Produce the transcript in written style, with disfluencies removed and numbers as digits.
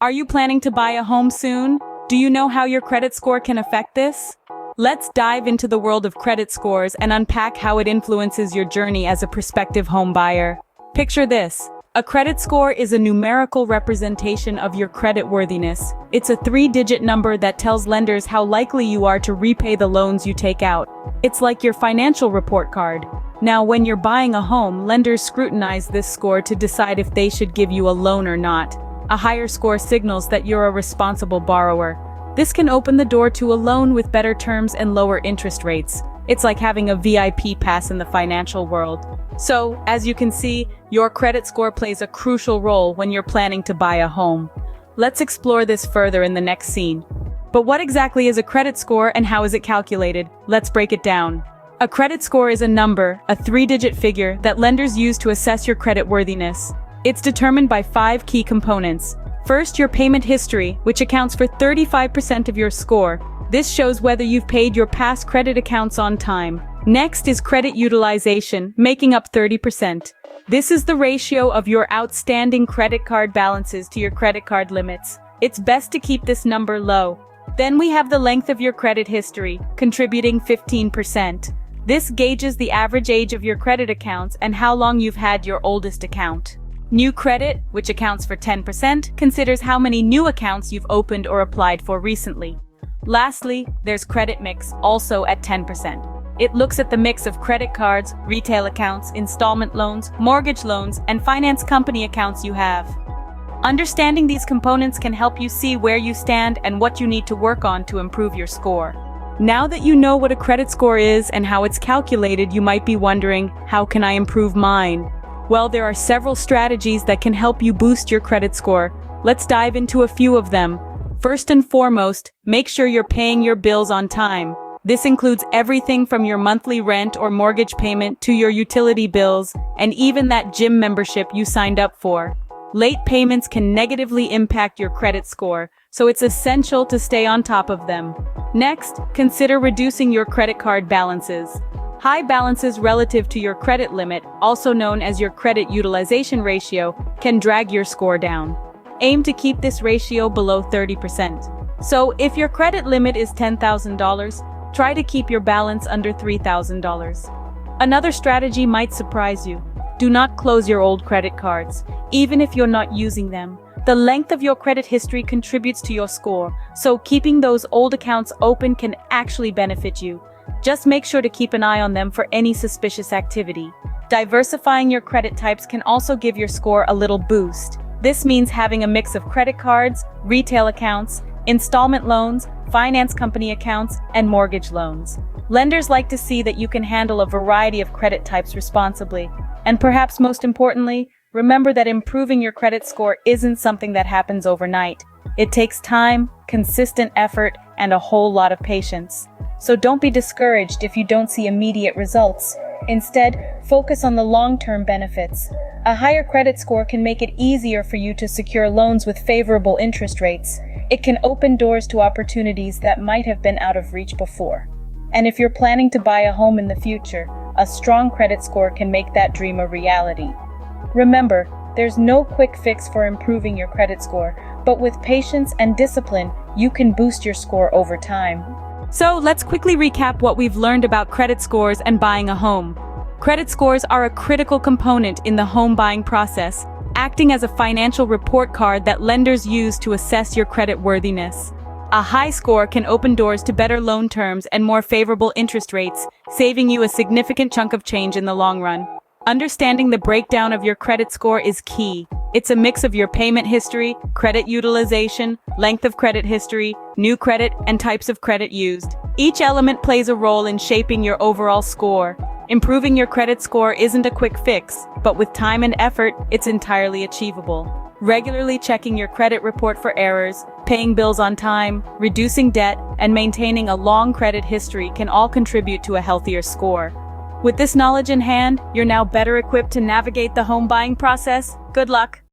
Are you planning to buy a home soon? Do you know how your credit score can affect this? Let's dive into the world of credit scores and unpack how it influences your journey as a prospective home buyer. Picture this. A credit score is a numerical representation of your credit worthiness. It's a 3-digit number that tells lenders how likely you are to repay the loans you take out. It's like your financial report card. Now, when you're buying a home, lenders scrutinize this score to decide if they should give you a loan or not. A higher score signals that you're a responsible borrower. This can open the door to a loan with better terms and lower interest rates. It's like having a VIP pass in the financial world. So, as you can see, your credit score plays a crucial role when you're planning to buy a home. Let's explore this further in the next scene. But what exactly is a credit score and how is it calculated? Let's break it down. A credit score is a number, a 3-digit figure that lenders use to assess your credit worthiness. It's determined by 5 key components. First, your payment history, which accounts for 35% of your score. This shows whether you've paid your past credit accounts on time. Next is credit utilization, making up 30%. This is the ratio of your outstanding credit card balances to your credit card limits. It's best to keep this number low. Then we have the length of your credit history, contributing 15%. This gauges the average age of your credit accounts and how long you've had your oldest account. New credit, which accounts for 10%, considers how many new accounts you've opened or applied for recently. Lastly, there's credit mix, also at 10%. It looks at the mix of credit cards, retail accounts, installment loans, mortgage loans, and finance company accounts you have. Understanding these components can help you see where you stand and what you need to work on to improve your score. Now that you know what a credit score is and how it's calculated, you might be wondering, how can I improve mine? Well, there are several strategies that can help you boost your credit score. Let's dive into a few of them. First and foremost, make sure you're paying your bills on time. This includes everything from your monthly rent or mortgage payment to your utility bills, and even that gym membership you signed up for. Late payments can negatively impact your credit score, so it's essential to stay on top of them. Next, consider reducing your credit card balances. High balances relative to your credit limit, also known as your credit utilization ratio, can drag your score down. Aim to keep this ratio below 30%. So, if your credit limit is $10,000, try to keep your balance under $3,000. Another strategy might surprise you. Do not close your old credit cards, even if you're not using them. The length of your credit history contributes to your score, so keeping those old accounts open can actually benefit you. Just make sure to keep an eye on them for any suspicious activity. Diversifying your credit types can also give your score a little boost. This means having a mix of credit cards, retail accounts, installment loans, finance company accounts, and mortgage loans. Lenders like to see that you can handle a variety of credit types responsibly. And perhaps most importantly, remember that improving your credit score isn't something that happens overnight. It takes time, consistent effort, and a whole lot of patience. So don't be discouraged if you don't see immediate results. Instead, focus on the long-term benefits. A higher credit score can make it easier for you to secure loans with favorable interest rates. It can open doors to opportunities that might have been out of reach before. And if you're planning to buy a home in the future, a strong credit score can make that dream a reality. Remember, there's no quick fix for improving your credit score, but with patience and discipline, you can boost your score over time. So let's quickly recap what we've learned about credit scores and buying a home. Credit scores are a critical component in the home buying process, acting as a financial report card that lenders use to assess your credit worthiness. A high score can open doors to better loan terms and more favorable interest rates, saving you a significant chunk of change in the long run. Understanding the breakdown of your credit score is key. It's a mix of your payment history, credit utilization, length of credit history, new credit, and types of credit used. Each element plays a role in shaping your overall score. Improving your credit score isn't a quick fix, but with time and effort, it's entirely achievable. Regularly checking your credit report for errors, paying bills on time, reducing debt, and maintaining a long credit history can all contribute to a healthier score. With this knowledge in hand, you're now better equipped to navigate the home buying process. Good luck!